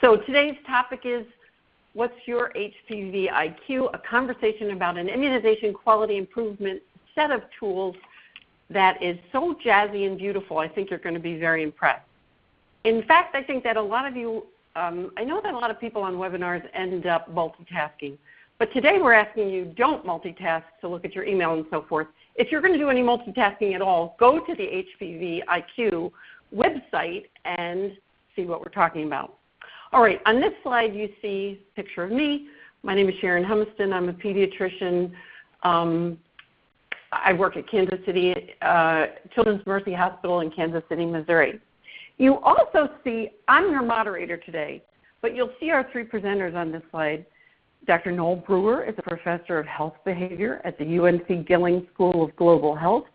So today's topic is, what's your HPV IQ? A conversation about an immunization quality improvement set of tools that is so jazzy and beautiful. I think you're going to be very impressed. In fact, I think that a lot of you, I know that a lot of people on webinars end up multitasking. But today we're asking you don't multitask to look at your email and so forth. If you're going to do any multitasking at all, go to the HPV IQ website and see what we're talking about. All right, on this slide you see a picture of me. My name is Sharon Humiston. I'm a pediatrician. I work at Kansas City Children's Mercy Hospital in Kansas City, Missouri. You also see, I'm your moderator today, but you'll see our three presenters on this slide. Dr. Noel Brewer is a professor of health behavior at the UNC Gilling School of Global Health.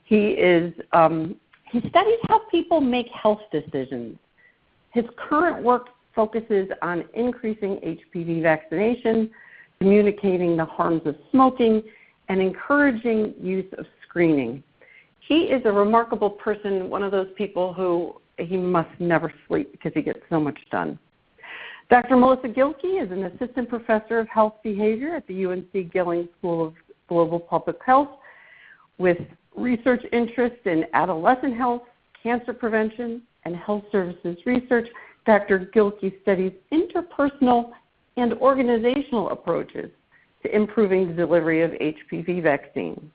He studies how people make health decisions. His current work focuses on increasing HPV vaccination, communicating the harms of smoking, and encouraging use of screening. He is a remarkable person, one of those people who he must never sleep because he gets so much done. Dr. Melissa Gilkey is an assistant professor of health behavior at the UNC Gilling School of Global Public Health with research interests in adolescent health, cancer prevention, and health services research. Dr. Gilkey studies interpersonal and organizational approaches to improving the delivery of HPV vaccine.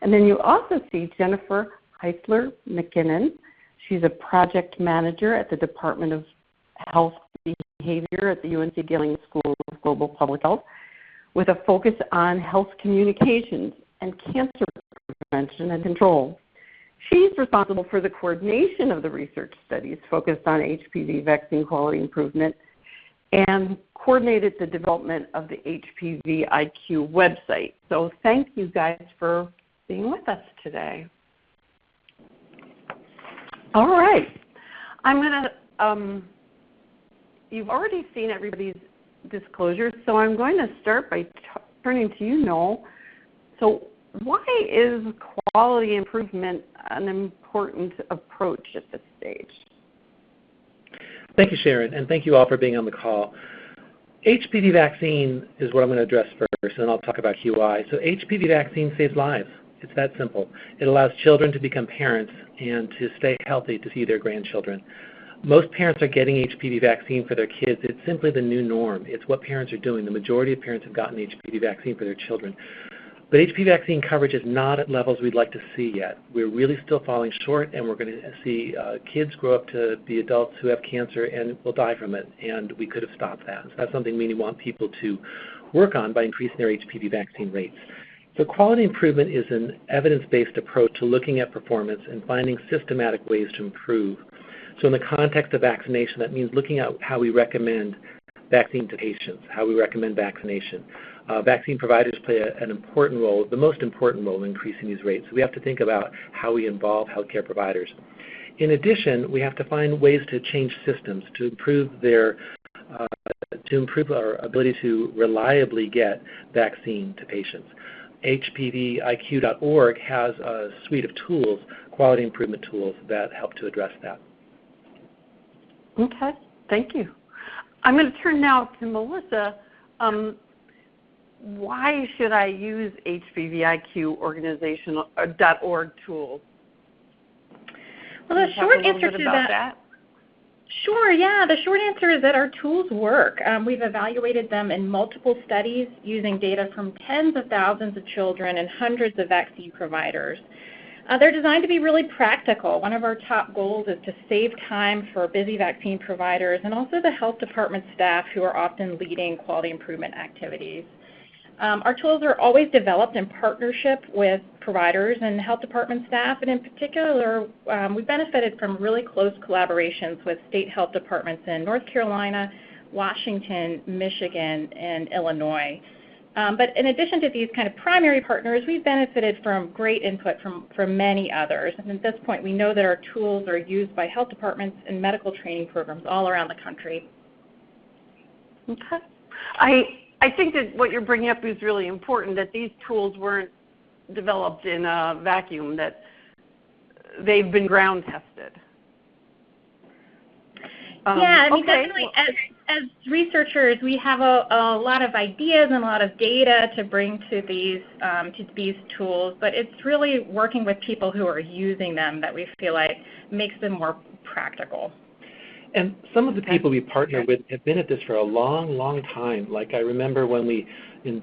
And then you also see Jennifer Heisler-MacKinnon. She's a project manager at the Department of Health Behavior at the UNC Gilling School of Global Public Health with a focus on health communications and cancer prevention and control. She's responsible for the coordination of the research studies focused on HPV vaccine quality improvement and coordinated the development of the HPV IQ website. So thank you guys for being with us today. All right. I'm going to, you've already seen everybody's disclosures, so I'm going to start by turning to you, Noel. So why is quality improvement an important approach at this stage? Thank you, Sharon, and thank you all for being on the call. HPV vaccine is what I'm going to address first, and I'll talk about QI. So HPV vaccine saves lives. It's that simple. It allows children to become parents and to stay healthy to see their grandchildren. Most parents are getting HPV vaccine for their kids. It's simply the new norm. It's what parents are doing. The majority of parents have gotten HPV vaccine for their children. But HPV vaccine coverage is not at levels we'd like to see yet. We're really still falling short, and we're going to see kids grow up to be adults who have cancer and will die from it, and we could have stopped that. So that's something we want people to work on by increasing their HPV vaccine rates. So quality improvement is an evidence-based approach to looking at performance and finding systematic ways to improve. So in the context of vaccination, that means looking at how we recommend vaccine to patients, how we recommend vaccination. Vaccine providers play an important role, the most important role in increasing these rates. So we have to think about how we involve healthcare providers. In addition, we have to find ways to change systems to improve our ability to reliably get vaccine to patients. HPVIQ.org has a suite of tools, quality improvement tools, that help to address that. Okay, thank you. I'm going to turn now to Melissa. Why should I use HPVIQ.org tools? Well, the short answer to that. Sure, yeah. The short answer is that our tools work. We've evaluated them in multiple studies using data from tens of thousands of children and hundreds of vaccine providers. They're designed to be really practical. One of our top goals is to save time for busy vaccine providers and also the health department staff who are often leading quality improvement activities. Our tools are always developed in partnership with providers and health department staff, and in particular, we benefited from really close collaborations with state health departments in North Carolina, Washington, Michigan, and Illinois. But in addition to these kind of primary partners, we've benefited from great input from many others. And at this point, we know that our tools are used by health departments and medical training programs all around the country. Okay. I think that what you're bringing up is really important, that these tools weren't developed in a vacuum, that they've been ground tested. Yeah, I mean, definitely. as researchers, we have a lot of ideas and a lot of data to bring to these tools, but it's really working with people who are using them that we feel like makes them more practical. And some of the people we partner with have been at this for a long, long time. Like I remember when we, in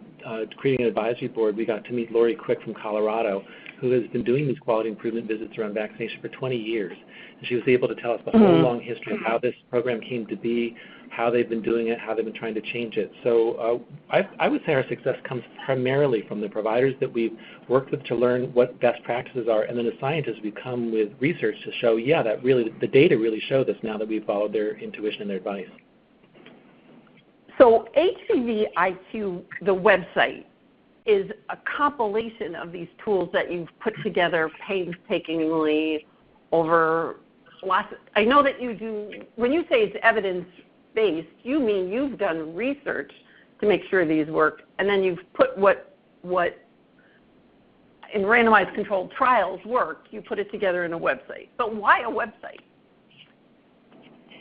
creating an advisory board, we got to meet Lori Quick from Colorado, who has been doing these quality improvement visits around vaccination for 20 years. And she was able to tell us the whole long history of how this program came to be, how they've been doing it, how they've been trying to change it. So I would say our success comes primarily from the providers that we've worked with to learn what best practices are, and then as scientists we come with research to show, yeah, that really, the data really show this now that we've followed their intuition and their advice. So HPV IQ, the website, is a compilation of these tools that you've put together painstakingly over lots. I know that you do, when you say it's evidence-based, you mean you've done research to make sure these work, and then you've put what in randomized controlled trials work, you put it together in a website. But why a website?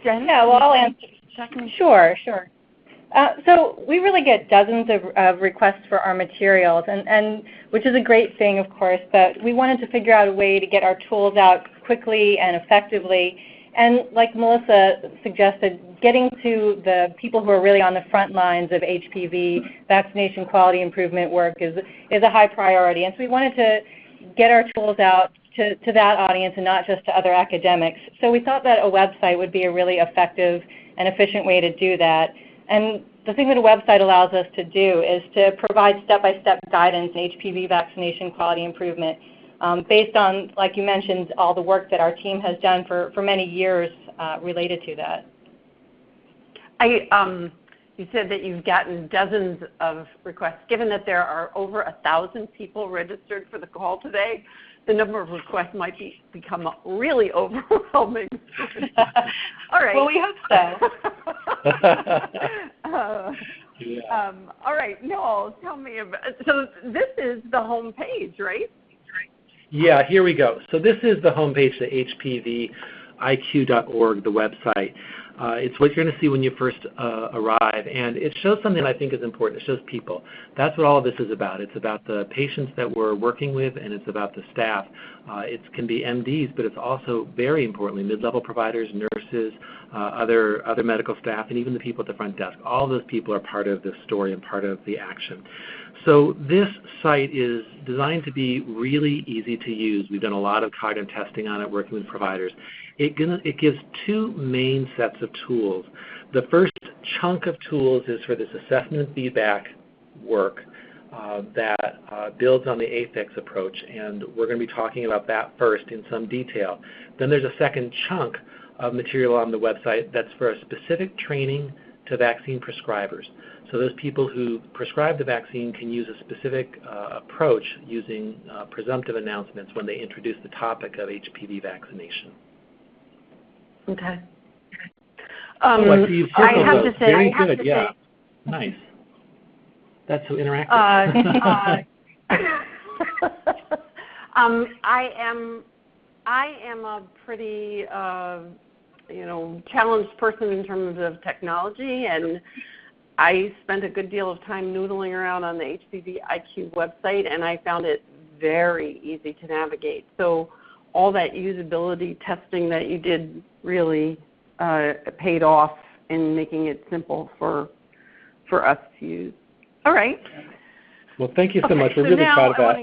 Jen? Yeah, well, I'll answer. Sure. So we really get dozens of requests for our materials, and which is a great thing, of course, but we wanted to figure out a way to get our tools out quickly and effectively. And like Melissa suggested, getting to the people who are really on the front lines of HPV vaccination quality improvement work is a high priority. And so we wanted to get our tools out to that audience and not just to other academics. So we thought that a website would be a really effective and efficient way to do that. And the thing that a website allows us to do is to provide step-by-step guidance in HPV vaccination quality improvement based on, like you mentioned, all the work that our team has done for many years related to that. You said that you've gotten dozens of requests. Given that there are over 1,000 people registered for the call today, the number of requests might become really overwhelming. All right. Well, we hope so. All right, Noel, tell me about. So this is the home page, right? Yeah, here we go. So this is the homepage, the HPVIQ.org, the website. It's what you're going to see when you first arrive, and it shows something I think is important. It shows people. That's what all of this is about. It's about the patients that we're working with, and it's about the staff. It can be MDs, but it's also, very importantly, mid-level providers, nurses, other medical staff, and even the people at the front desk. All of those people are part of this story and part of the action. So this site is designed to be really easy to use. We've done a lot of cognitive testing on it, working with providers. It gives two main sets of tools. The first chunk of tools is for this assessment and feedback work that builds on the AFIX approach, and we're going to be talking about that first in some detail. Then there's a second chunk of material on the website that's for a specific training to vaccine prescribers. So those people who prescribe the vaccine can use a specific approach using presumptive announcements when they introduce the topic of HPV vaccination. Okay. I see you've circled those. Very good, yeah. Nice. That's so interactive. I am a pretty challenged person in terms of technology, and I spent a good deal of time noodling around on the HPV IQ website, and I found it very easy to navigate. So all that usability testing that you did really paid off in making it simple for us to use. All right. Well, thank you so much. We're really proud of that.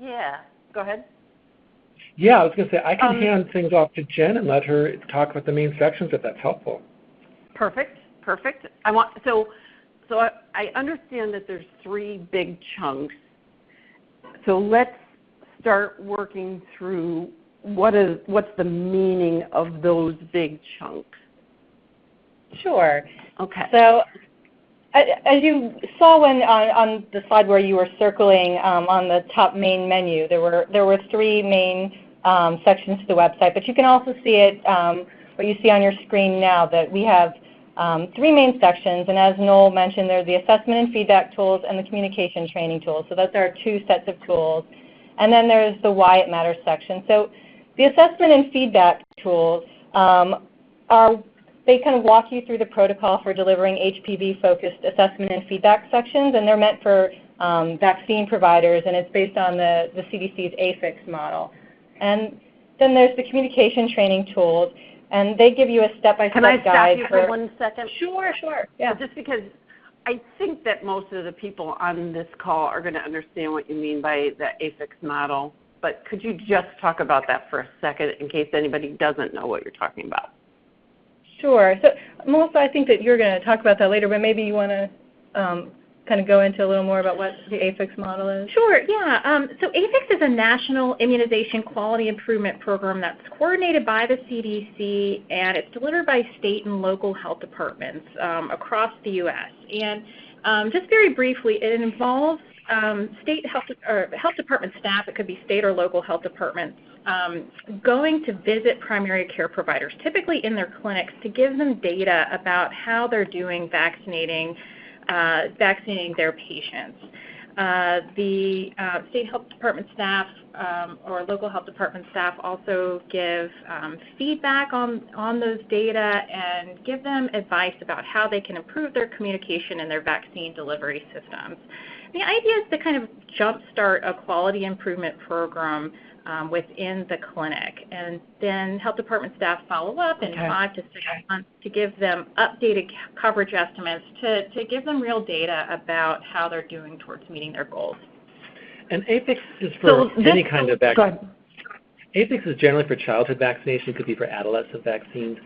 Yeah, go ahead. Yeah, I was going to say, I can hand things off to Jen and let her talk about the main sections if that's helpful. Perfect. I understand that there's three big chunks. So let's start working through what's the meaning of those big chunks. Sure. Okay. So as you saw on the slide where you were circling on the top main menu, there were three main sections to the website, but you can also see it, what you see on your screen now, that we have three main sections, and as Noel mentioned, they're the assessment and feedback tools and the communication training tools. So those are two sets of tools. And then there's the why it matters section. So the assessment and feedback tools are they kind of walk you through the protocol for delivering HPV-focused assessment and feedback sections, and they're meant for vaccine providers, and it's based on the CDC's AFIX model. And then there's the communication training tools, and they give you a step-by-step guide. Can I stop you for 1 second? Sure. Yeah. Just because I think that most of the people on this call are going to understand what you mean by the AFIX model, but could you just talk about that for a second in case anybody doesn't know what you're talking about? Sure. So, Melissa, I think that you're going to talk about that later, but maybe you want to kind of go into a little more about what the AFIX model is. Sure, yeah. So AFIX is a national immunization quality improvement program that's coordinated by the CDC, and it's delivered by state and local health departments across the U.S. And just very briefly, it involves state health department staff, it could be state or local health departments, going to visit primary care providers, typically in their clinics, to give them data about how they're doing vaccinating their patients. The state health department staff or local health department staff also give feedback on those data and give them advice about how they can improve their communication and their vaccine delivery systems. The idea is to kind of jumpstart a quality improvement program within the clinic, and then health department staff follow up in 5 to 6 months to give them updated coverage estimates to give them real data about how they're doing towards meeting their goals. And AFIX is for any kind of vaccine. AFIX is generally for childhood vaccination. It could be for adolescent vaccines.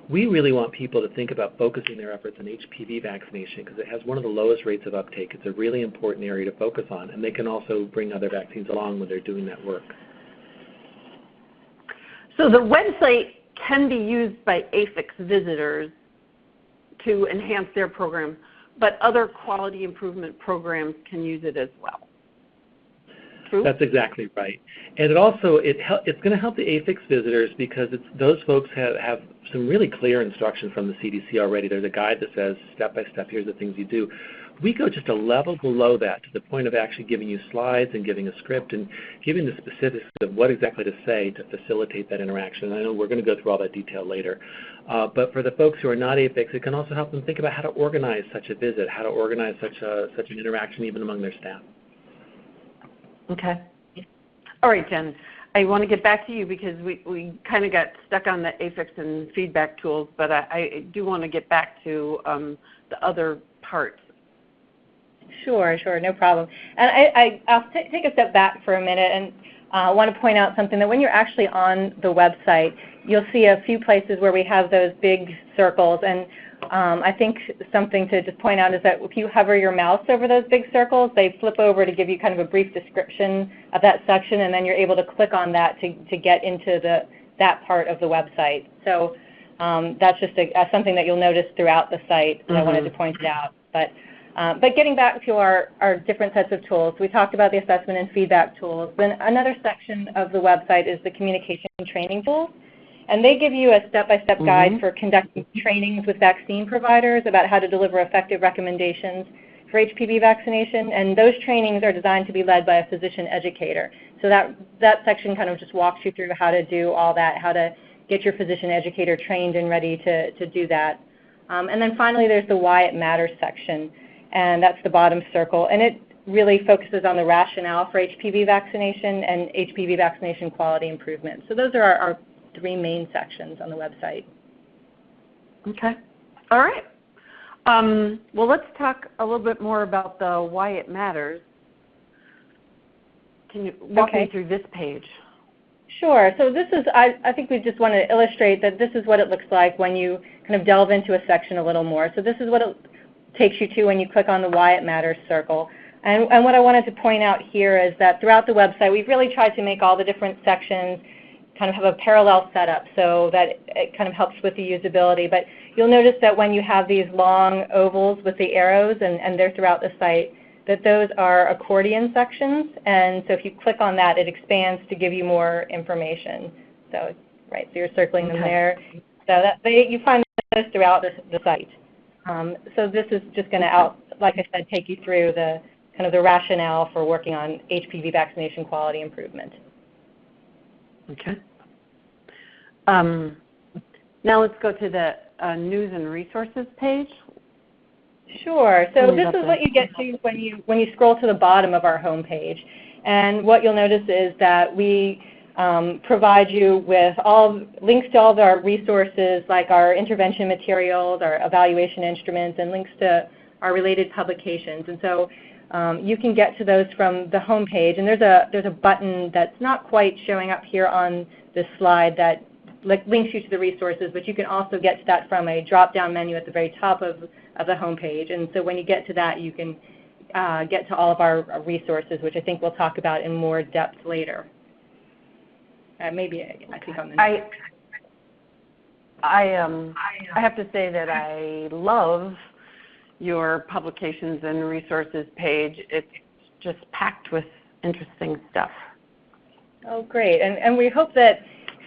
We really want people to think about focusing their efforts on HPV vaccination because it has one of the lowest rates of uptake. It's a really important area to focus on, and they can also bring other vaccines along when they're doing that work. So the website can be used by AFIX visitors to enhance their program, but other quality improvement programs can use it as well. True? That's exactly right. And it's going to help the AFIX visitors because those folks have some really clear instruction from the CDC already. There's a guide that says step by step, here's the things you do. We go just a level below that to the point of actually giving you slides and giving a script and giving the specifics of what exactly to say to facilitate that interaction. I know we're going to go through all that detail later. But for the folks who are not AFIX, it can also help them think about how to organize such a visit, how to organize such an interaction even among their staff. Okay. All right, Jen. I want to get back to you because we kind of got stuck on the AFIX and feedback tools, but I do want to get back to the other parts. Sure, no problem. And I'll take a step back for a minute and want to point out something that when you're actually on the website, you'll see a few places where we have those big circles. And I think something to just point out is that if you hover your mouse over those big circles, they flip over to give you kind of a brief description of that section, and then you're able to click on that to get into that part of the website. So that's just something that you'll notice throughout the site, and I wanted to point it out. But getting back to our different sets of tools, we talked about the assessment and feedback tools. Then another section of the website is the communication training tools. And they give you a step-by-step guide for conducting trainings with vaccine providers about how to deliver effective recommendations for HPV vaccination. And those trainings are designed to be led by a physician educator. So that section kind of just walks you through how to do all that, how to get your physician educator trained and ready to do that. And then finally, there's the Why It Matters section. And that's the bottom circle. And it really focuses on the rationale for HPV vaccination and HPV vaccination quality improvement. So those are our 3 main sections on the website. Okay. All right. Well, let's talk a little bit more about the Why It Matters. Can you walk me through this page? Sure. So this is, I think we just want to illustrate that this is what it looks like when you kind of delve into a section a little more. So this is what it takes you to when you click on the Why It Matters circle. And what I wanted to point out here is that throughout the website, we've really tried to make all the different sections kind of have a parallel setup so that it kind of helps with the usability. But you'll notice that when you have these long ovals with the arrows, and they're throughout the site, that those are accordion sections. And so if you click on that, it expands to give you more information. So, right, so you're circling them there. So you find those throughout the site. So this is just going to, like I said, take you through the kind of the rationale for working on HPV vaccination quality improvement. Okay. Now let's go to the news and resources page? Sure. So this is what you get to when you scroll to the bottom of our homepage. And what you'll notice is that we provide you with links to all of our resources, like our intervention materials, our evaluation instruments, and links to our related publications. And so you can get to those from the homepage. And there's a button that's not quite showing up here on this slide that links you to the resources, but you can also get to that from a drop-down menu at the very top of the homepage. And so when you get to that, you can get to all of our resources, which I think we'll talk about in more depth later. Maybe I think on the next. I have to say that I love your publications and resources page. It's just packed with interesting stuff. Oh, great. And we hope that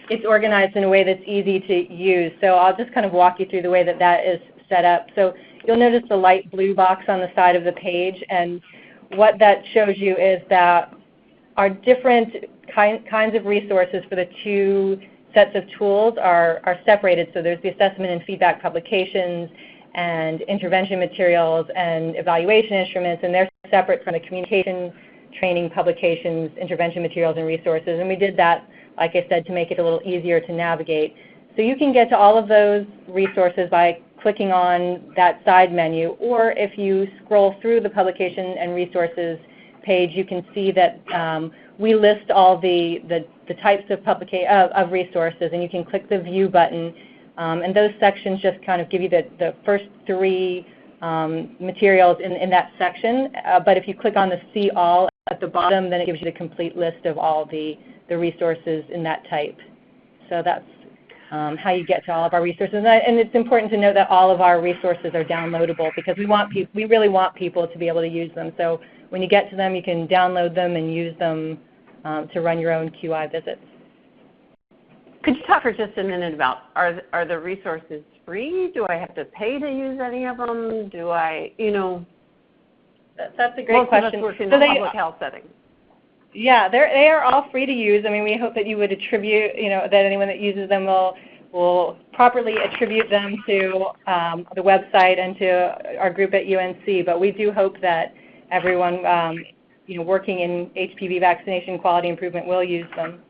it's organized in a way that's easy to use. So I'll just kind of walk you through the way that is set up. So you'll notice the light blue box on the side of the page, and what that shows you is that our different kinds of resources for the two sets of tools are separated. So there's the assessment and feedback publications and intervention materials and evaluation instruments, and they're separate from the communication training publications, intervention materials, and resources. And we did that, like I said, to make it a little easier to navigate. So you can get to all of those resources by clicking on that side menu, or if you scroll through the publication and resources page, you can see that we list all the types of resources, and you can click the View button, and those sections just kind of give you the first three materials in that section. But if you click on the See All at the bottom, then it gives you the complete list of all the resources in that type. So that's how you get to all of our resources. And it's important to note that all of our resources are downloadable, because we really want people to be able to use them. So when you get to them, you can download them and use them to run your own QI visits. Could you talk for just a minute about, are the resources free? Do I have to pay to use any of them? Do I, That's a great question. Most of us work in the public health setting. Yeah, they are all free to use. I mean, we hope that you would attribute, that anyone that uses them will properly attribute them to the website and to our group at UNC. But we do hope that everyone, working in HPV vaccination quality improvement will use them.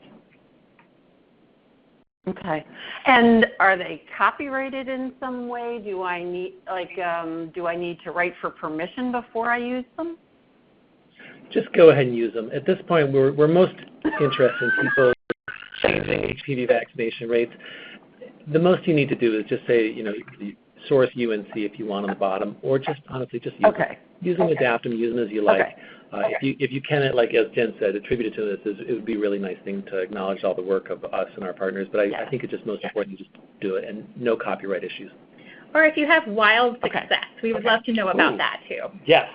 Okay. And are they copyrighted in some way? Do I need to write for permission before I use them? Just go ahead and use them. At this point, we're most interested in people changing HPV vaccination rates. The most you need to do is just say, source UNC if you want on the bottom, or just honestly just use them. Use them, adapt them, use them as you like. If you can, like as Jen said, attribute it to this, it would be a really nice thing to acknowledge all the work of us and our partners. But I think it's just most important to just do it, and no copyright issues. Or if you have wild success, we would love to know about that too. Yes.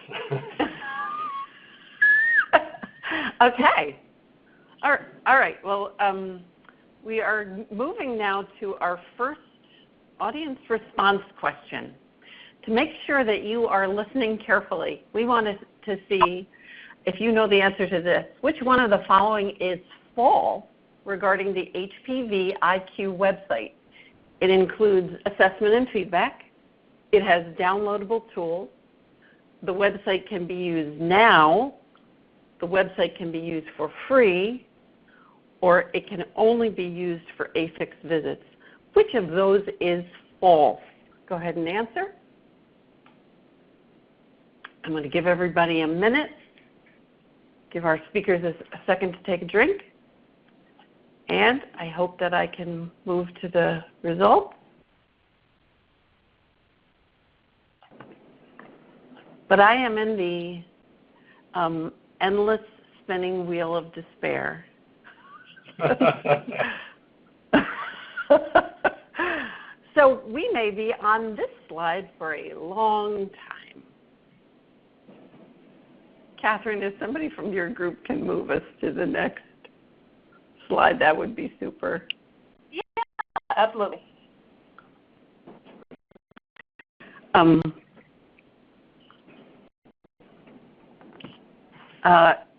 Okay. All right. Well, we are moving now to our first audience response question. To make sure that you are listening carefully, we wanted to see if you know the answer to this. Which one of the following is false regarding the HPV IQ website? It includes assessment and feedback. It has downloadable tools. The website can be used now. The website can be used for free, or it can only be used for AFIX visits. Which of those is false? Go ahead and answer. I'm going to give everybody a minute. Give our speakers a second to take a drink. And I hope that I can move to the results. But I am in the endless spinning wheel of despair. So we may be on this slide for a long time. Catherine, if somebody from your group can move us to the next slide, that would be super. Yeah, absolutely.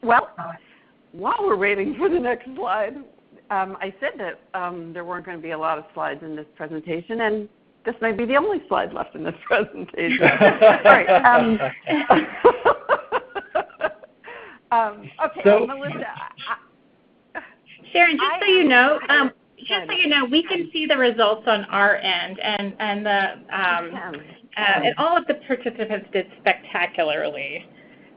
Well, while we're waiting for the next slide, I said that there weren't going to be a lot of slides in this presentation, and This might be the only slide left in this presentation. All right. Okay, so, Melissa. Sharon, just so you know, we can see the results on our end, and all of the participants did spectacularly.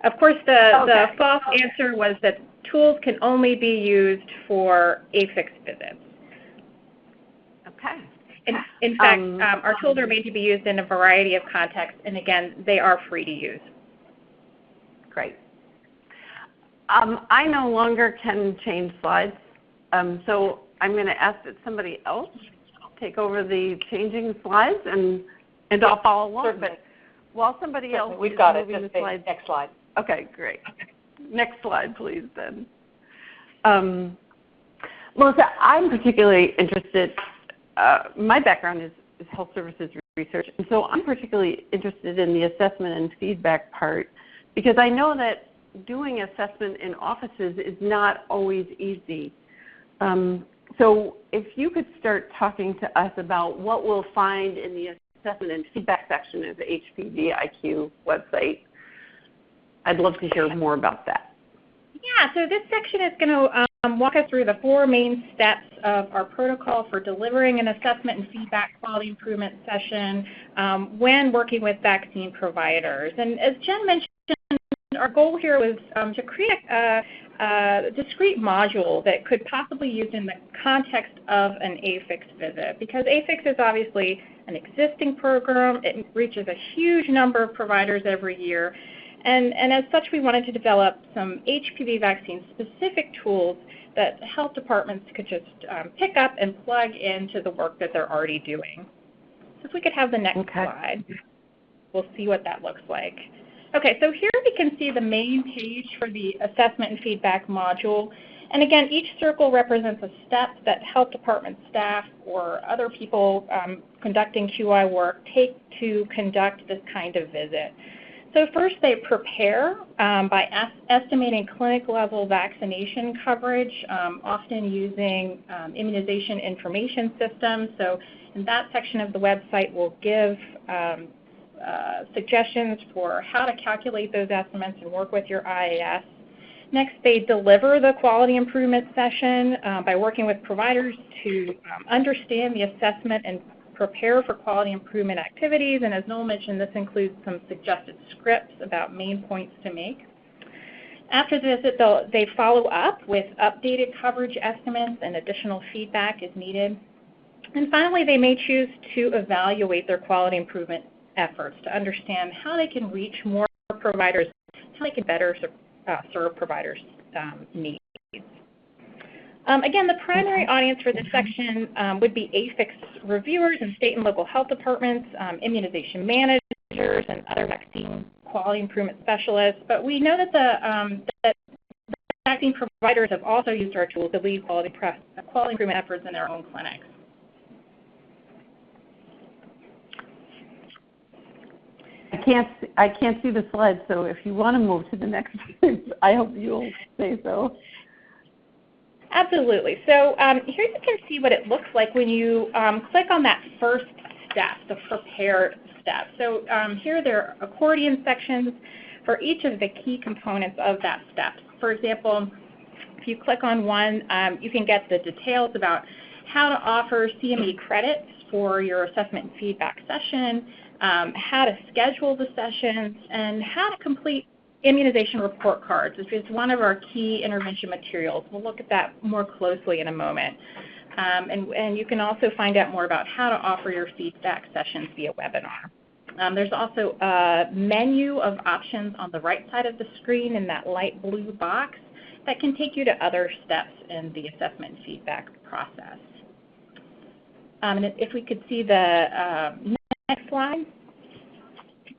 Of course, the false answer was that tools can only be used for AFIX visits. Okay. In fact, our tools are made to be used in a variety of contexts, and again, they are free to use. Great. I no longer can change slides, so I'm going to ask that somebody else take over the changing slides, and I'll follow along. Certainly. But while somebody else We've is got it. moving Just the slides. next slide. Okay, great. Next slide, please, then. Melissa, I'm particularly interested. My background is health services research, and so I'm particularly interested in the assessment and feedback part because I know that doing assessment in offices is not always easy. So if you could start talking to us about what we'll find in the assessment and feedback section of the HPV IQ website, I'd love to hear more about that. Yeah, so this section is going to walk us through the 4 main steps of our protocol for delivering an assessment and feedback quality improvement session when working with vaccine providers. And as Jen mentioned, our goal here was to create a discrete module that could possibly be used in the context of an AFIX visit, because AFIX is obviously an existing program. It reaches a huge number of providers every year. And as such, we wanted to develop some HPV vaccine-specific tools that health departments could just pick up and plug into the work that they're already doing. So if we could have the next slide, we'll see what that looks like. Okay, so here we can see the main page for the assessment and feedback module. And again, each circle represents a step that health department staff or other people conducting QI work take to conduct this kind of visit. So first they prepare by estimating clinic-level vaccination coverage, often using immunization information systems. So in that section of the website, we'll give suggestions for how to calculate those estimates and work with your IAS. Next, they deliver the quality improvement session by working with providers to understand the assessment and prepare for quality improvement activities, and as Noel mentioned, this includes some suggested scripts about main points to make. After the visit, they follow up with updated coverage estimates and additional feedback as needed. And finally, they may choose to evaluate their quality improvement efforts to understand how they can reach more providers, how they can better serve providers' needs. Again, the primary audience for this section would be AFIX reviewers and state and local health departments, immunization managers, and other vaccine quality improvement specialists. But we know that that vaccine providers have also used our tools to lead quality improvement efforts in their own clinics. I can't see the slide, so if you want to move to the next slide, I hope you'll say so. Absolutely. So here you can see what it looks like when you click on that first step, the prepare step. So here there are accordion sections for each of the key components of that step. For example, if you click on one, you can get the details about how to offer CME credits for your assessment and feedback session, how to schedule the sessions, and how to complete immunization report cards, which is one of our key intervention materials. We'll look at that more closely in a moment. And you can also find out more about how to offer your feedback sessions via webinar. There's also a menu of options on the right side of the screen in that light blue box that can take you to other steps in the assessment and feedback process. And if we could see the next slide.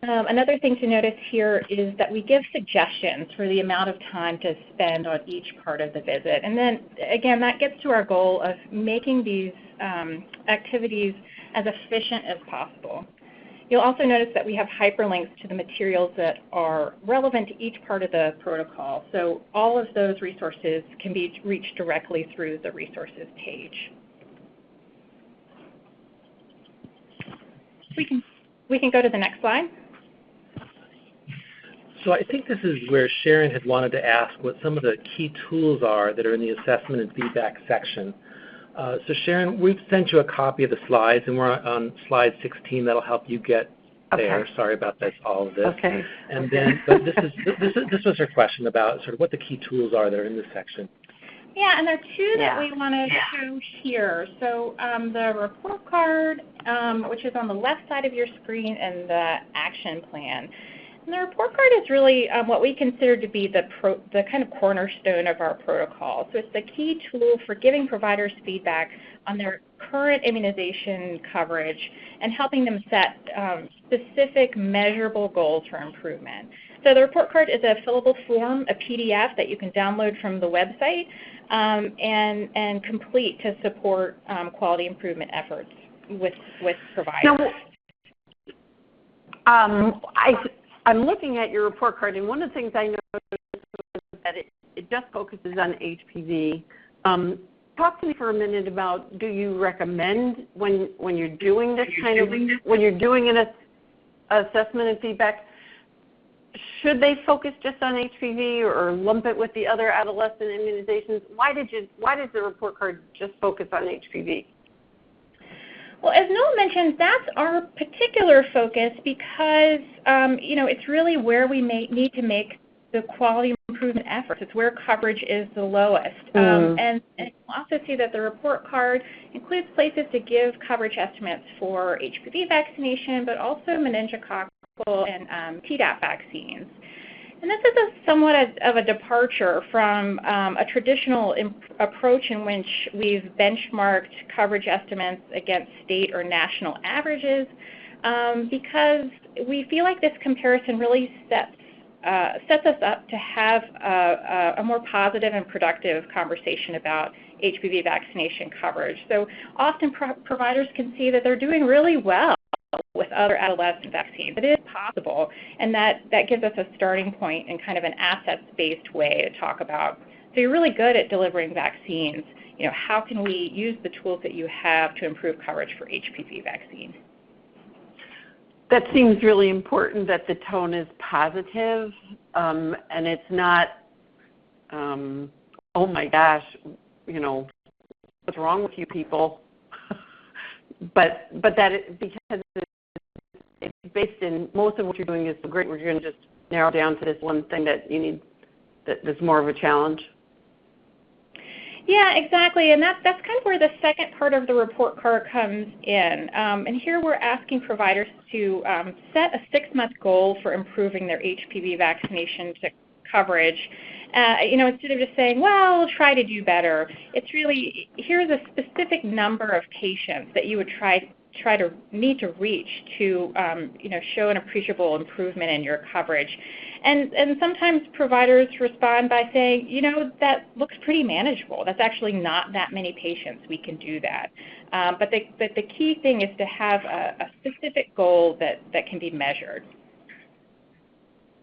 Another thing to notice here is that we give suggestions for the amount of time to spend on each part of the visit. And then, again, that gets to our goal of making these activities as efficient as possible. You'll also notice that we have hyperlinks to the materials that are relevant to each part of the protocol. So all of those resources can be reached directly through the resources page. We can go to the next slide. So I think this is where Sharon had wanted to ask what some of the key tools are that are in the assessment and feedback section. So Sharon, we've sent you a copy of the slides, and we're on slide 16. That'll help you get there. Okay. Sorry about this, all of this. Okay. And then, but this was her question about sort of what the key tools are that are in this section. Yeah, and there are two that we want to show here. So the report card, which is on the left side of your screen, and the action plan. And the report card is really what we consider to be the kind of cornerstone of our protocol. So it's the key tool for giving providers feedback on their current immunization coverage and helping them set specific measurable goals for improvement. So the report card is a fillable form, a PDF that you can download from the website and complete to support quality improvement efforts with providers. Now, I'm looking at your report card, and one of the things I noticed is that it just focuses on HPV. Talk to me for a minute about, do you recommend when you're doing this when you're doing an assessment and feedback, should they focus just on HPV or lump it with the other adolescent immunizations? Why does the report card just focus on HPV? Well, as Noel mentioned, that's our particular focus because, it's really where we need to make the quality improvement efforts. It's where coverage is the lowest. And you'll also see that the report card includes places to give coverage estimates for HPV vaccination, but also meningococcal and Tdap vaccines. And this is somewhat of a departure from a traditional approach in which we've benchmarked coverage estimates against state or national averages because we feel like this comparison really sets us up to have a more positive and productive conversation about HPV vaccination coverage. So often providers can see that they're doing really well with other adolescent vaccines. It is possible, and that gives us a starting point in kind of an assets-based way to talk about. So you're really good at delivering vaccines. How can we use the tools that you have to improve coverage for HPV vaccine? That seems really important, that the tone is positive, and it's not, oh my gosh, what's wrong with you people? but that because it's based in, most of what you're doing is so great, we're going to just narrow down to this one thing that you need, that's more of a challenge. Yeah, exactly, and that's kind of where the second part of the report card comes in. And here we're asking providers to set a 6-month goal for improving their HPV vaccination coverage. Instead of just saying, well, we'll try to do better, it's really, here's a specific number of patients that you would need to reach to show an appreciable improvement in your coverage. And sometimes providers respond by saying, that looks pretty manageable. That's actually not that many patients. We can do that. But the key thing is to have a specific goal that can be measured.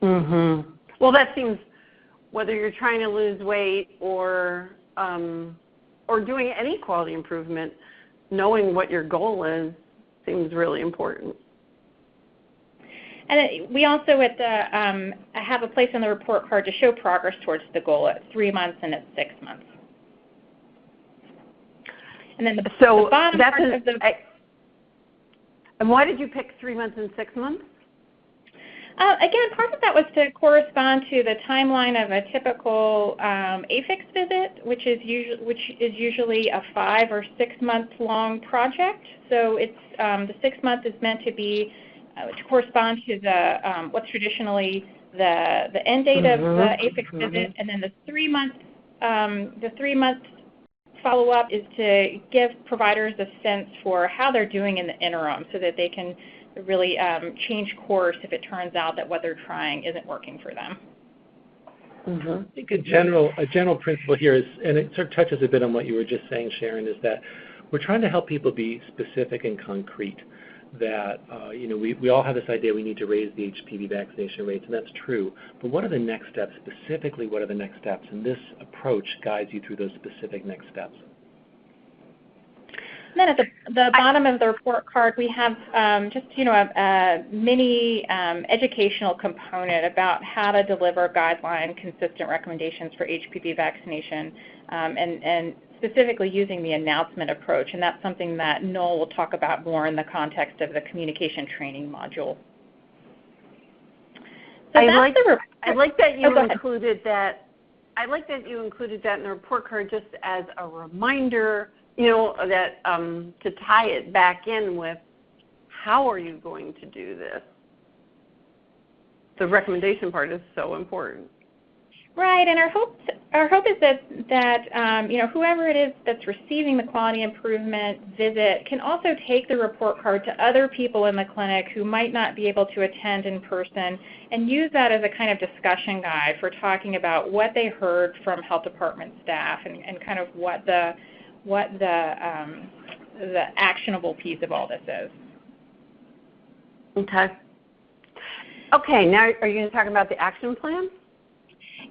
Mm-hmm. Well, that seems, whether you're trying to lose weight or doing any quality improvement, knowing what your goal is seems really important. And we also have a place on the report card to show progress towards the goal at 3 months and at 6 months. And then the bottom part of the... And why did you pick 3 months and 6 months? Again, part of that was to correspond to the timeline of a typical AFIX visit, which is usually a 5 or 6 month long project. So it's the 6 month is meant to be to correspond to the what's traditionally the end date of the AFIX visit, and then the 3 month follow up is to give providers a sense for how they're doing in the interim, so that they can really change course if it turns out that what they're trying isn't working for them. I think a general principle here is, and it sort of touches a bit on what you were just saying, Sharon, is that we're trying to help people be specific and concrete. That we all have this idea we need to raise the HPV vaccination rates, and that's true. But what are the next steps? Specifically, what are the next steps? And this approach guides you through those specific next steps. And then at the bottom of the report card, we have just, a mini educational component about how to deliver guideline consistent recommendations for HPV vaccination, and specifically using the announcement approach. And that's something that Noel will talk about more in the context of the communication training module. So I like that you included that. I like that you included that in the report card just as a reminder, that to tie it back in with how are you going to do this? The recommendation part is so important. Right, and our hope is that whoever it is that's receiving the quality improvement visit can also take the report card to other people in the clinic who might not be able to attend in person, and use that as a kind of discussion guide for talking about what they heard from health department staff and kind of what the actionable piece of all this is. Okay. Okay, now are you going to talk about the action plan?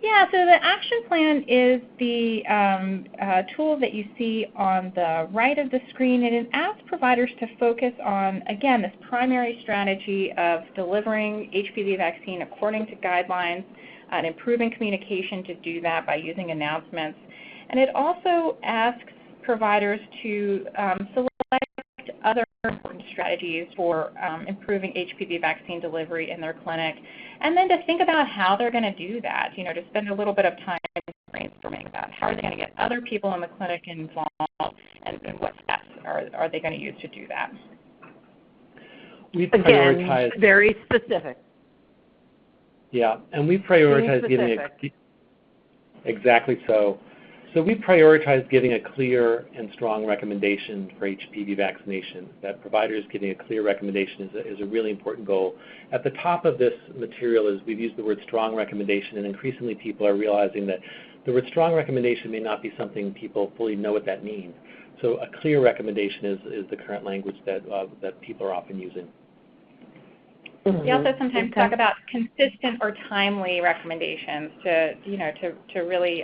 Yeah, so the action plan is the tool that you see on the right of the screen, and it asks providers to focus on, again, this primary strategy of delivering HPV vaccine according to guidelines and improving communication to do that by using announcements. And it also asks providers to select other important strategies for improving HPV vaccine delivery in their clinic, and then to think about how they're going to do that, to spend a little bit of time brainstorming about how are they going to get other people in the clinic involved, and what steps are they going to use to do that. We prioritize. Again, very specific. Yeah, and we prioritize giving exactly so. So we prioritize giving a clear and strong recommendation for HPV vaccination. That providers giving a clear recommendation is a really important goal. At the top of this material is we've used the word strong recommendation, and increasingly people are realizing that the word strong recommendation may not be something people fully know what that means. So a clear recommendation is the current language that people are often using. Mm-hmm. We also sometimes talk about consistent or timely recommendations to really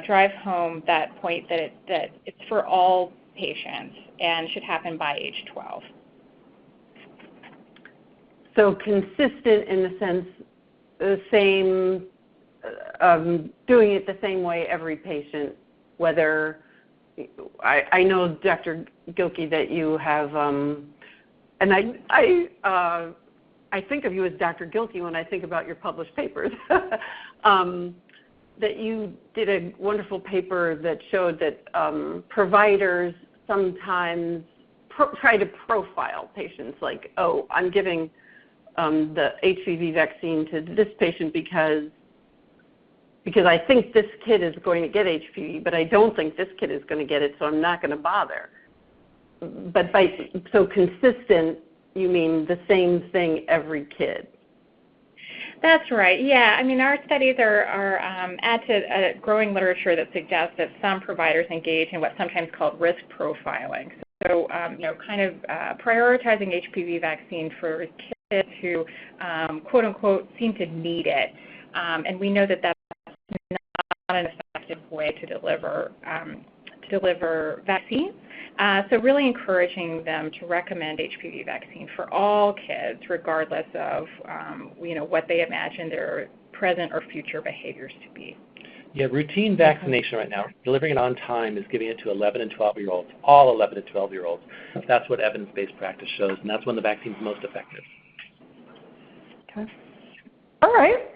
drive home that point that it's for all patients and should happen by age 12. So consistent in the sense, the same, doing it the same way every patient, whether, I know, Dr. Gilkey, that you have, and I think of you as Dr. Gilkey when I think about your published papers. That you did a wonderful paper that showed that providers sometimes try to profile patients, like, oh, I'm giving the HPV vaccine to this patient because I think this kid is going to get HPV, but I don't think this kid is going to get it, so I'm not going to bother. But so consistent, you mean the same thing every kid? That's right. Yeah, I mean, our studies are add to a growing literature that suggests that some providers engage in what's sometimes called risk profiling. So, kind of prioritizing HPV vaccine for kids who, quote unquote, seem to need it, and we know that that's not an effective way to deliver vaccines. So really encouraging them to recommend HPV vaccine for all kids, regardless of what they imagine their present or future behaviors to be. Yeah, routine vaccination right now, delivering it on time, is giving it to 11 and 12-year-olds, all 11 and 12-year-olds. That's what evidence-based practice shows, and that's when the vaccine's most effective. Okay. All right.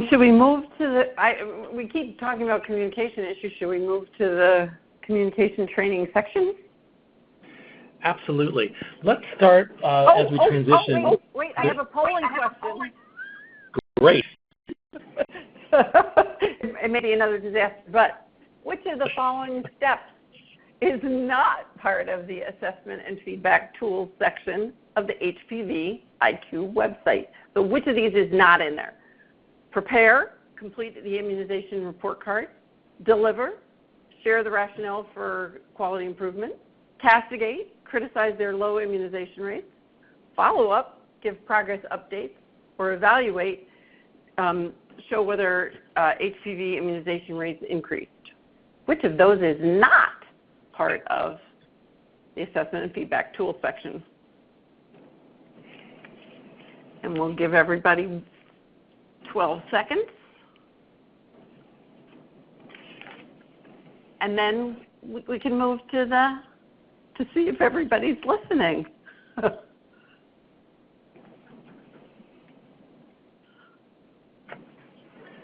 Should we move to we keep talking about communication issues. Should we move to the communication training section? Absolutely. Let's start as we transition. Wait, I have a polling question. Great. It may be another disaster, but which of the following steps is not part of the assessment and feedback tools section of the HPV IQ website? So which of these is not in there? Prepare, complete the immunization report card, deliver, share the rationale for quality improvement, castigate, criticize their low immunization rates, follow up, give progress updates, or evaluate, show whether HPV immunization rates increased. Which of those is not part of the assessment and feedback tool section. And we'll give everybody 12 seconds. And then we can move to see if everybody's listening.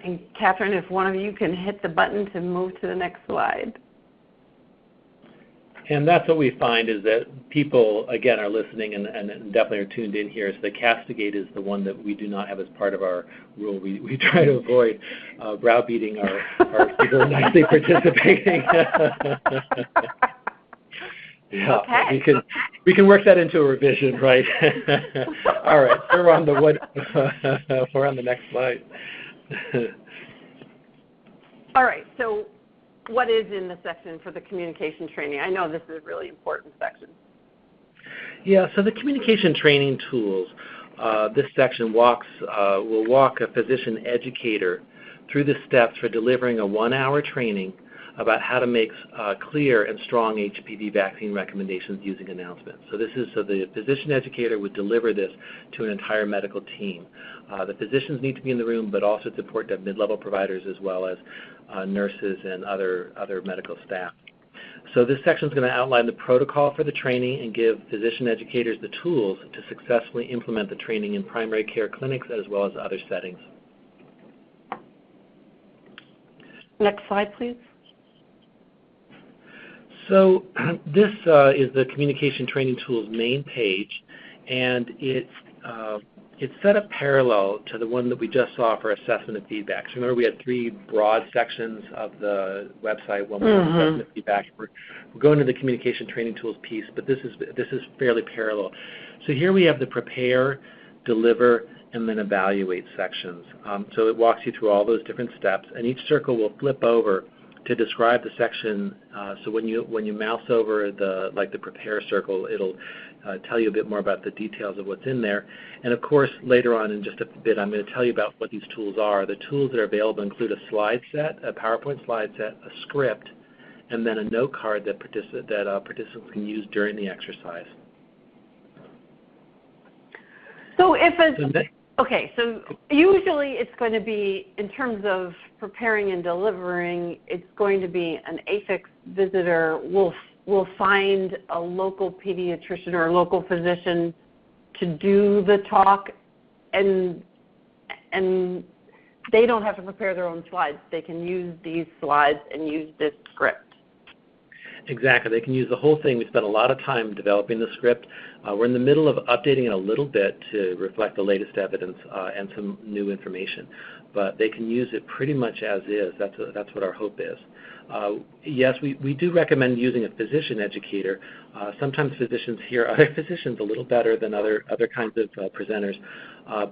And Catherine, if one of you can hit the button to move to the next slide. And that's what we find is that people, again, are listening and definitely are tuned in here. So the castigate is the one that we do not have as part of our rule. We try to avoid browbeating our people nicely participating. Yeah, okay. We can work that into a revision, right? All right, so we're on the next slide. All right, so what is in the section for the communication training? I know this is a really important section. Yeah, so the communication training tools, this section will walk a physician educator through the steps for delivering a 1-hour training about how to make clear and strong HPV vaccine recommendations using announcements. So the physician educator would deliver this to an entire medical team. The physicians need to be in the room, but also it's important to have mid-level providers as well as nurses and other medical staff. So this section is going to outline the protocol for the training and give physician educators the tools to successfully implement the training in primary care clinics as well as other settings. Next slide, please. So this is the communication training tools main page, and it's set up parallel to the one that we just saw for assessment and feedback. So remember we had 3 broad sections of the website. One was assessment and feedback. We're going to the communication training tools piece, but this is fairly parallel. So here we have the prepare, deliver, and then evaluate sections. So it walks you through all those different steps, and each circle will flip over to describe the section. So when you mouse over the prepare circle, it'll tell you a bit more about the details of what's in there. And of course, later on in just a bit, I'm going to tell you about what these tools are. The tools that are available include a slide set, a PowerPoint slide set, a script, and then a note card that participants can use during the exercise. So so usually it's going to be, in terms of preparing and delivering, it's going to be an AFIX visitor will find a local pediatrician or a local physician to do the talk, and they don't have to prepare their own slides. They can use these slides and use this script. Exactly. They can use the whole thing. We spent a lot of time developing the script. We're in the middle of updating it a little bit to reflect the latest evidence and some new information. But they can use it pretty much as is. That's what our hope is. Yes, we do recommend using a physician educator. Sometimes physicians hear other physicians a little better than other kinds of presenters.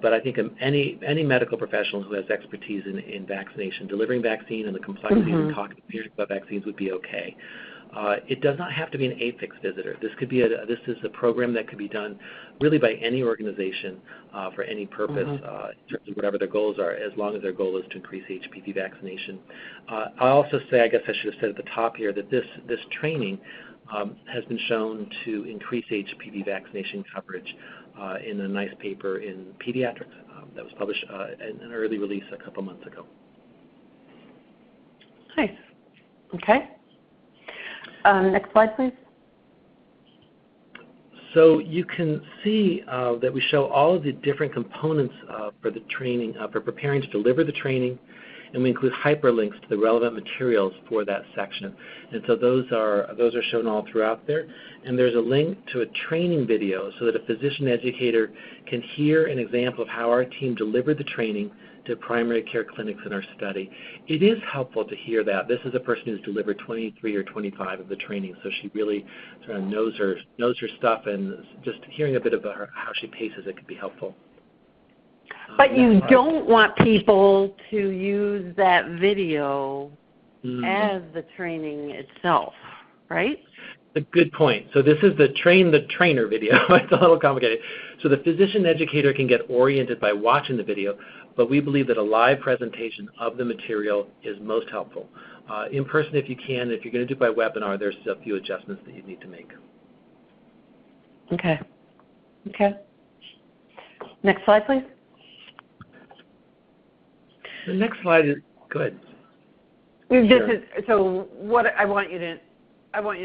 But I think any medical professional who has expertise in vaccination, delivering vaccine and the complexities and talking to parents about vaccines would be okay. It does not have to be an AFIX visitor. This is a program that could be done really by any organization for any purpose, in terms of whatever their goals are, as long as their goal is to increase HPV vaccination. I also say, I guess I should have said at the top here, that this training has been shown to increase HPV vaccination coverage in a nice paper in Pediatrics that was published in an early release a couple months ago. Nice. Okay. Next slide, please. So you can see that we show all of the different components for the training, for preparing to deliver the training, and we include hyperlinks to the relevant materials for that section. And so those are shown all throughout there. And there's a link to a training video so that a physician educator can hear an example of how our team delivered the training to primary care clinics in our study. It is helpful to hear that. This is a person who's delivered 23 or 25 of the training, so she really sort of knows her stuff, and just hearing a bit about how she paces it could be helpful. But you don't want people to use that video as the training itself, right? A good point. So this is the train the trainer video. It's a little complicated. So the physician educator can get oriented by watching the video, but we believe that a live presentation of the material is most helpful. In person if you can. If you're going to do it by webinar, there's a few adjustments that you need to make. Okay. Next slide, please. The next slide is good. So what I want you to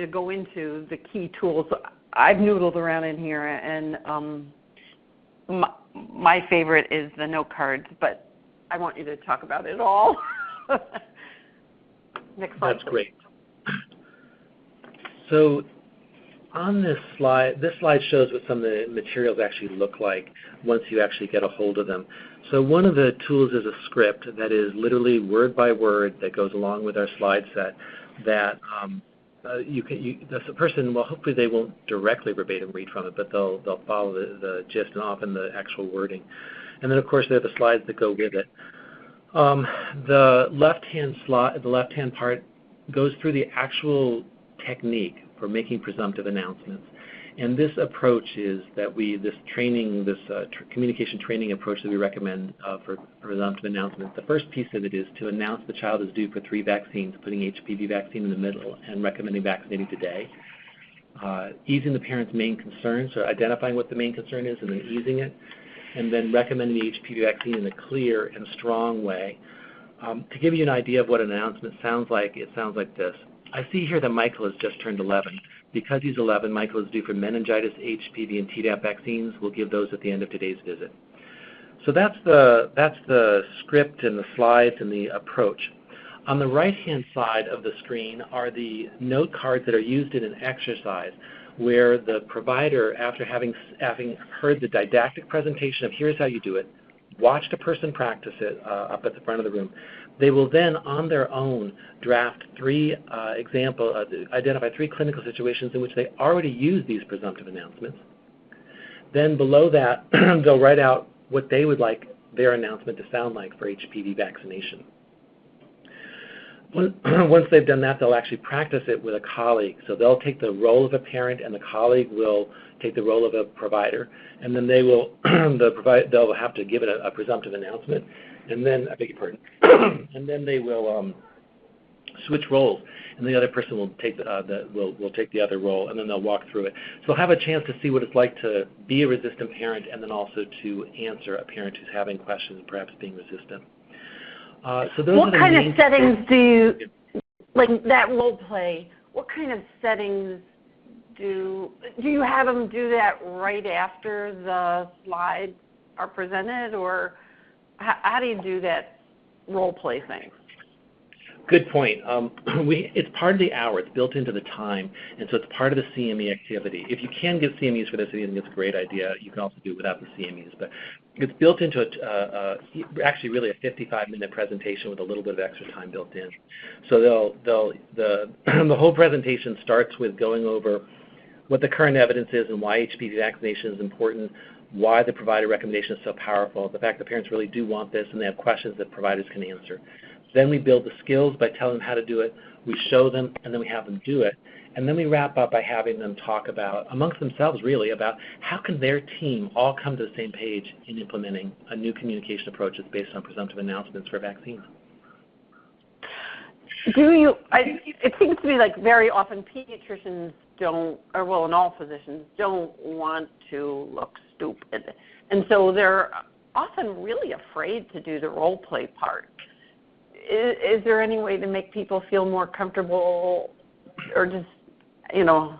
go into the key tools. I've noodled around in here, and my favorite is the note cards, but I want you to talk about it all. Next slide. That's great. So on this slide shows what some of the materials actually look like once you actually get a hold of them. So one of the tools is a script that is literally word by word that goes along with our slide set that the person, well, hopefully they won't directly verbatim read from it, but they'll follow the gist and often the actual wording. And then, of course, there are the slides that go with it. The left-hand part goes through the actual technique for making presumptive announcements. And this approach is that communication training approach that we recommend for presumptive announcements. The first piece of it is to announce the child is due for 3 vaccines, putting HPV vaccine in the middle and recommending vaccinating today. Easing the parent's main concern, so identifying what the main concern is and then easing it, and then recommending the HPV vaccine in a clear and strong way. To give you an idea of what an announcement sounds like, it sounds like this. I see here that Michael has just turned 11. Because he's 11, Michael is due for meningitis, HPV, and Tdap vaccines. We'll give those at the end of today's visit. So that's the script and the slides and the approach. On the right-hand side of the screen are the note cards that are used in an exercise where the provider, after having heard the didactic presentation of here's how you do it, watched a person practice it up at the front of the room, they will then, on their own, draft identify 3 clinical situations in which they already use these presumptive announcements. Then below that, they'll write out what they would like their announcement to sound like for HPV vaccination. Once they've done that, they'll actually practice it with a colleague. So they'll take the role of a parent, and the colleague will take the role of a provider, and then they will they'll have to give it a presumptive announcement, and then I beg your pardon, and then they will switch roles, and the other person will take the other role, and then they'll walk through it. So they'll have a chance to see what it's like to be a resistant parent, and then also to answer a parent who's having questions and perhaps being resistant. So those what are the kind main of settings do you, like that role play, what kind of settings do you have them do that right after the slides are presented, or how do you do that role play thing? Good point. It's part of the hour. It's built into the time, and so it's part of the CME activity. If you can get CMEs for this, I think it's a great idea. You can also do it without the CMEs, but it's built into actually really a 55-minute presentation with a little bit of extra time built in. So the whole presentation starts with going over what the current evidence is and why HPV vaccination is important, why the provider recommendation is so powerful, the fact that parents really do want this and they have questions that providers can answer. Then we build the skills by telling them how to do it, we show them, and then we have them do it. And then we wrap up by having them talk about, amongst themselves really, about how can their team all come to the same page in implementing a new communication approach that's based on presumptive announcements for vaccines. It seems to me like very often pediatricians don't, or well, and all physicians don't want to look stupid. And so they're often really afraid to do the role play part. Is there any way to make people feel more comfortable, or just,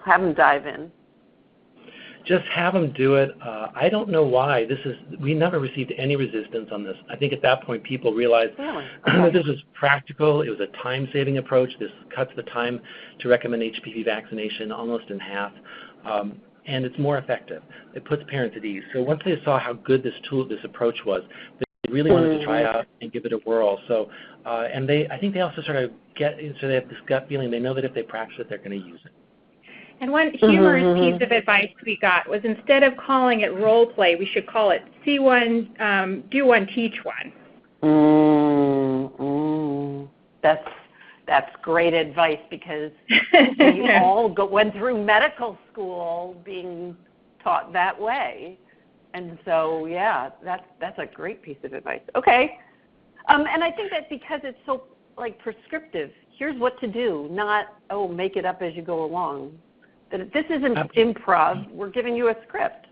have them dive in? Just have them do it. I don't know why. We never received any resistance on this. I think at that point people realized that this was practical. It was a time-saving approach. This cuts the time to recommend HPV vaccination almost in half, and it's more effective. It puts parents at ease. So once they saw how good this approach was, they really wanted to try out and give it a whirl. So, and I think they also sort of they have this gut feeling. They know that if they practice it, they're going to use it. And one humorous piece of advice we got was instead of calling it role play, we should call it see one, do one, teach one. That's great advice, because we all went through medical school being taught that way. And so, yeah, that's a great piece of advice. Okay. And I think that because it's so, prescriptive, here's what to do, not, oh, make it up as you go along. That this isn't improv. We're giving you a script.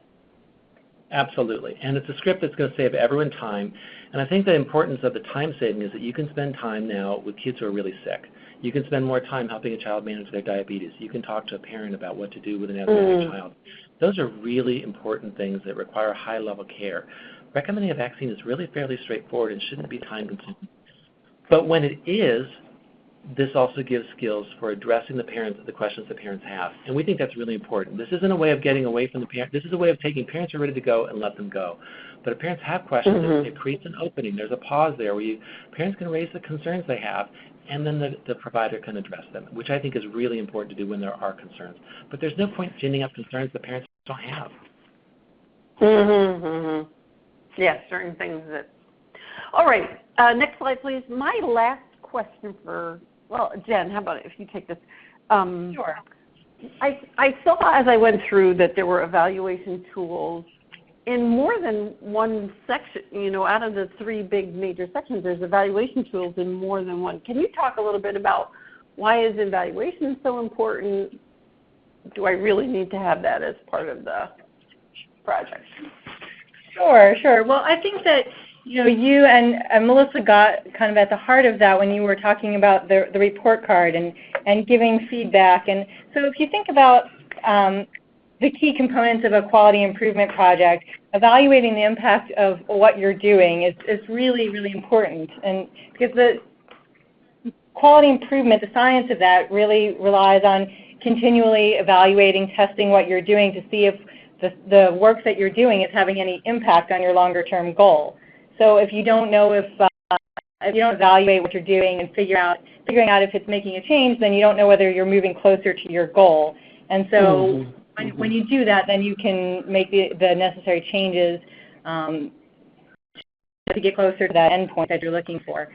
Absolutely. And it's a script that's going to save everyone time. And I think the importance of the time saving is that you can spend time now with kids who are really sick. You can spend more time helping a child manage their diabetes. You can talk to a parent about what to do with an asthmatic child. Those are really important things that require high-level care. Recommending a vaccine is really fairly straightforward and shouldn't be time-consuming. But when it is, this also gives skills for addressing the questions the parents have. And we think that's really important. This isn't a way of getting away from the parent. This is a way of taking parents who are ready to go and let them go. But if parents have questions, it creates an opening. There's a pause there where parents can raise the concerns they have, and then the provider can address them, which I think is really important to do when there are concerns. But there's no point ginning up concerns the parents don't have. Yes, certain things that. All right, next slide, please. My last question for, well, Jen, how about if you take this? Sure. I saw as I went through that there were evaluation tools in more than one section. You know, out of the three big major sections, there's evaluation tools in more than one. Can you talk a little bit about why is evaluation so important? Do I really need to have that as part of the project? Sure. Well, I think that you and Melissa got kind of at the heart of that when you were talking about the report card and giving feedback. And so if you think about the key components of a quality improvement project, evaluating the impact of what you're doing is really, really important. And because the quality improvement, the science of that really relies on continually evaluating, testing what you're doing to see if the work that you're doing is having any impact on your longer term goal. So if you don't know if you don't evaluate what you're doing and figuring out if it's making a change, then you don't know whether you're moving closer to your goal. And so when you do that, then you can make the necessary changes to get closer to that endpoint that you're looking for.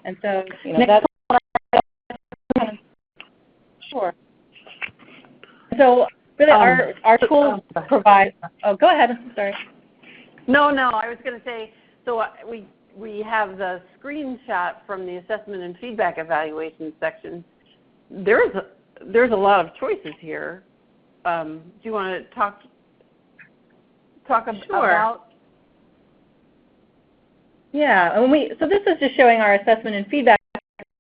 And so, that's sure. So really our tools provide, go ahead, sorry. No, I was going to say, so we have the screenshot from the assessment and feedback evaluation section. There's a lot of choices here. Do you want to talk about? Yeah, so this is just showing our assessment and feedback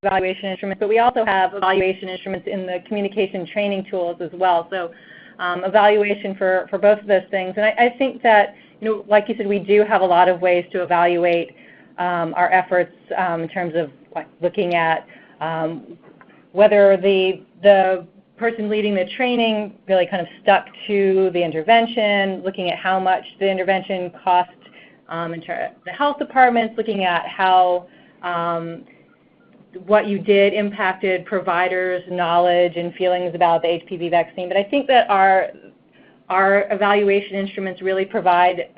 evaluation instruments, but we also have evaluation instruments in the communication training tools as well. So evaluation for both of those things. And I think that, like you said, we do have a lot of ways to evaluate our efforts in terms of looking at whether the person leading the training really kind of stuck to the intervention, looking at how much the intervention cost the health departments, looking at how what you did impacted providers' knowledge and feelings about the HPV vaccine. But I think that our evaluation instruments really provide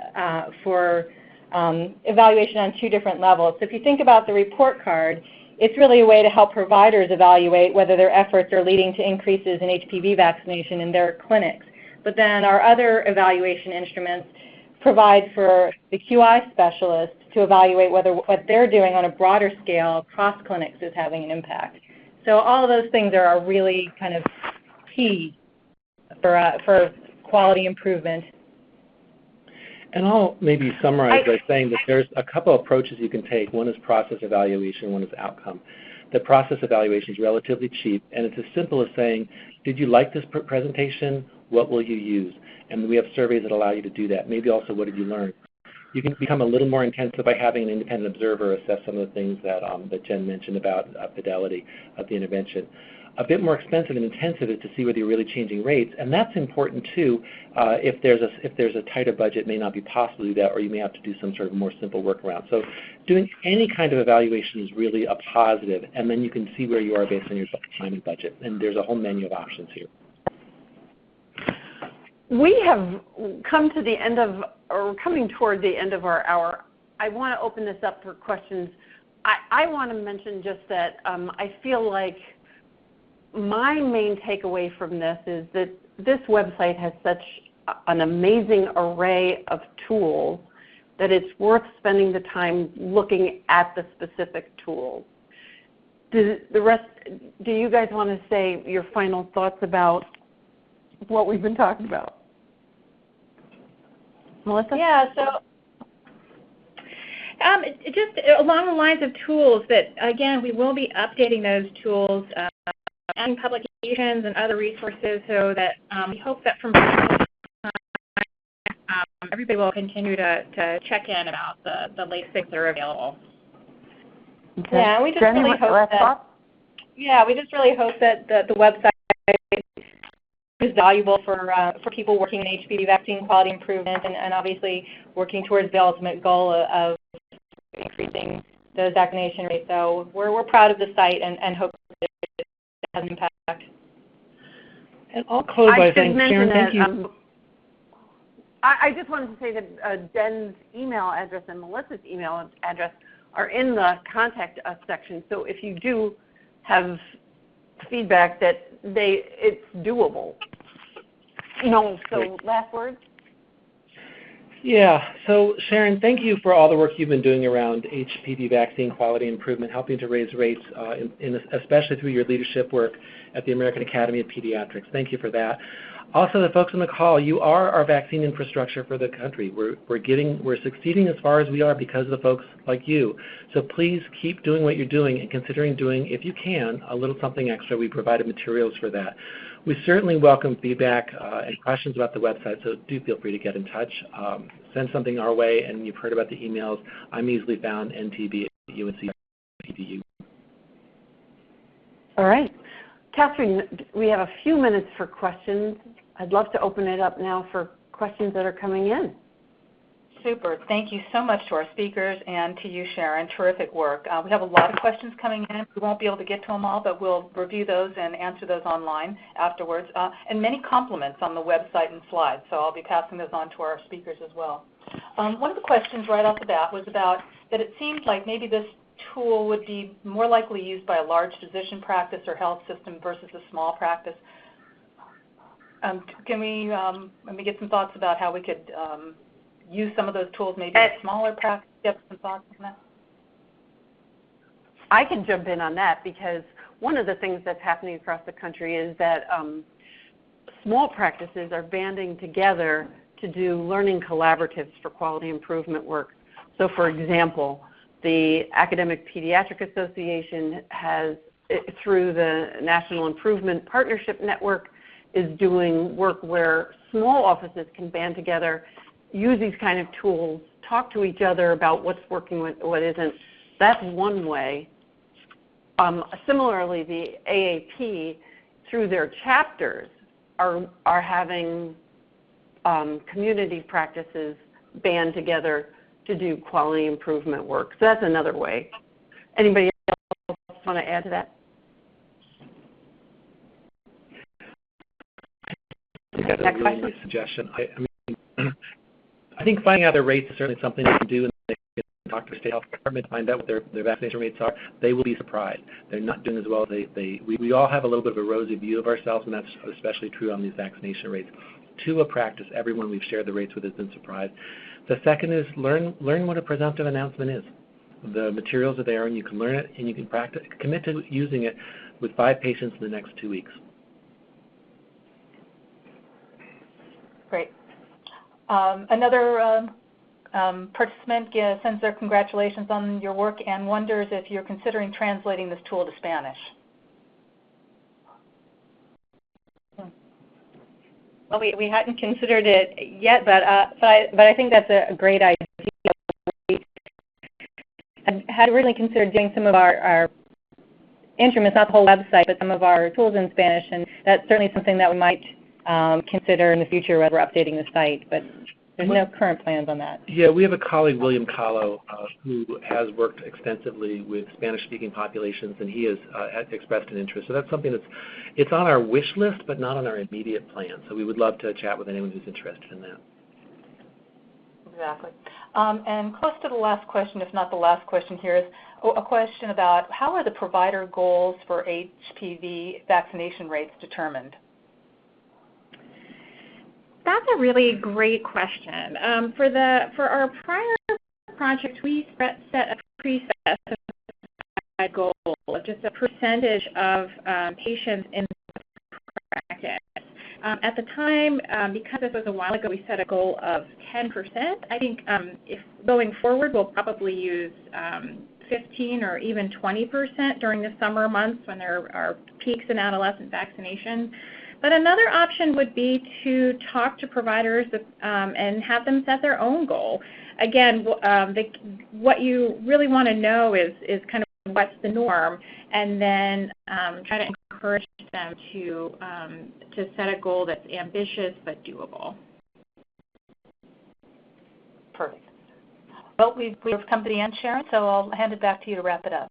for evaluation on two different levels. So if you think about the report card, it's really a way to help providers evaluate whether their efforts are leading to increases in HPV vaccination in their clinics. But then our other evaluation instruments provide for the QI specialist to evaluate whether what they're doing on a broader scale across clinics is having an impact. So all of those things are really kind of key for quality improvement. And I'll maybe summarize by saying that there's a couple approaches you can take. One is process evaluation, one is outcome. The process evaluation is relatively cheap, and it's as simple as saying, did you like this presentation? What will you use? And we have surveys that allow you to do that. Maybe also, what did you learn? You can become a little more intensive by having an independent observer assess some of the things that Jen mentioned about fidelity of the intervention. A bit more expensive and intensive is to see whether you're really changing rates, and that's important too. If there's a tighter budget, it may not be possible to do that, or you may have to do some sort of more simple workaround. So doing any kind of evaluation is really a positive, and then you can see where you are based on your time and budget, and there's a whole menu of options here. We have come to the end of, or coming toward the end of our hour. I want to open this up for questions. I want to mention just that I feel like my main takeaway from this is that this website has such an amazing array of tools that it's worth spending the time looking at the specific tools. do you guys want to say your final thoughts about what we've been talking about? Melissa? Yeah, so just along the lines of tools that, again, we will be updating those tools, adding publications and other resources so that we hope that from everybody will continue to check in about the latest things that are available. Okay. Yeah, we just really hope that. Yeah, we just really hope that the website is valuable for people working in HPV vaccine quality improvement and obviously working towards the ultimate goal of increasing those vaccination rates. So we're proud of the site and hope that it has an impact. And I'll close by saying, Sharon, thank you. I just wanted to say that Den's email address and Melissa's email address are in the contact us section. So if you do have feedback that it's doable. So Great. Last words? Yeah, so Sharon, thank you for all the work you've been doing around HPV vaccine quality improvement, helping to raise rates, especially through your leadership work at the American Academy of Pediatrics. Thank you for that. Also, the folks on the call, you are our vaccine infrastructure for the country. We're succeeding as far as we are because of the folks like you. So please keep doing what you're doing and considering doing, if you can, a little something extra. We provided materials for that. We certainly welcome feedback and questions about the website, so do feel free to get in touch. Send something our way, and you've heard about the emails. I'm easily found, ntb@unc.edu. All right. Catherine, we have a few minutes for questions. I'd love to open it up now for questions that are coming in. Super. Thank you so much to our speakers and to you, Sharon. Terrific work. We have a lot of questions coming in. We won't be able to get to them all, but we'll review those and answer those online afterwards. And many compliments on the website and slides, so I'll be passing those on to our speakers as well. One of the questions right off the bat was about that it seemed like maybe this tool would be more likely used by a large physician practice or health system versus a small practice. Can we let me get some thoughts about how we could use some of those tools maybe in a smaller practice? Do you have some thoughts on that? I can jump in on that because one of the things that's happening across the country is that small practices are banding together to do learning collaboratives for quality improvement work. So for example, the Academic Pediatric Association has, through the National Improvement Partnership Network, is doing work where small offices can band together, use these kind of tools, talk to each other about what's working, what isn't. That's one way. Similarly, the AAP, through their chapters, are having community practices band together to do quality improvement work. So that's another way. Anybody else want to add to that? I think that's a really nice suggestion. I think finding out their rates is certainly something they can do, and they can talk to the state health department, find out what their vaccination rates are. They will be surprised. They're not doing as well as we all have a little bit of a rosy view of ourselves, and that's especially true on these vaccination rates. To a practice, everyone we've shared the rates with has been surprised. The second is learn what a presumptive announcement is. The materials are there, and you can learn it, and you can commit to using it with 5 patients in the next 2 weeks. Great. Another participant sends their congratulations on your work and wonders if you're considering translating this tool to Spanish. Well, we hadn't considered it yet, but I think that's a great idea. I had originally considered doing some of our instruments, not the whole website, but some of our tools in Spanish, and that's certainly something that we might consider in the future as we're updating the site, but there's no current plans on that. Yeah, we have a colleague, William Kahlo, who has worked extensively with Spanish-speaking populations, and he has expressed an interest. So that's something it's on our wish list, but not on our immediate plan. So we would love to chat with anyone who's interested in that. Exactly. And close to the last question, if not the last question here, is a question about how are the provider goals for HPV vaccination rates determined? That's a really great question. For our prior project, we set a pre-specified goal of just a percentage of patients in practice. At the time, because this was a while ago, we set a goal of 10%. I think if going forward, we'll probably use 15 or even 20% during the summer months when there are peaks in adolescent vaccination. But another option would be to talk to providers and have them set their own goal. Again, what you really want to know is kind of what's the norm, and then try to encourage them to set a goal that's ambitious but doable. Perfect. Well, we've come to the end, Sharon, so I'll hand it back to you to wrap it up.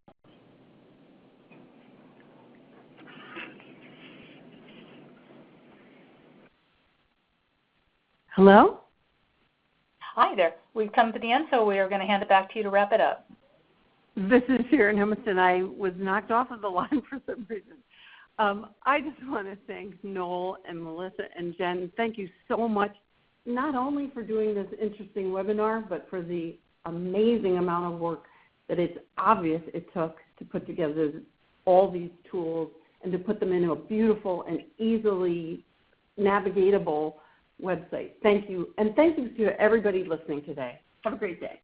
Hello? Hi there. We've come to the end, so we are going to hand it back to you to wrap it up. This is Sharon Humiston. I was knocked off of the line for some reason. I just want to thank Noel and Melissa and Jen. Thank you so much, not only for doing this interesting webinar, but for the amazing amount of work that it's obvious it took to put together all these tools and to put them into a beautiful and easily navigatable website. Thank you. And thank you to everybody listening today. Have a great day.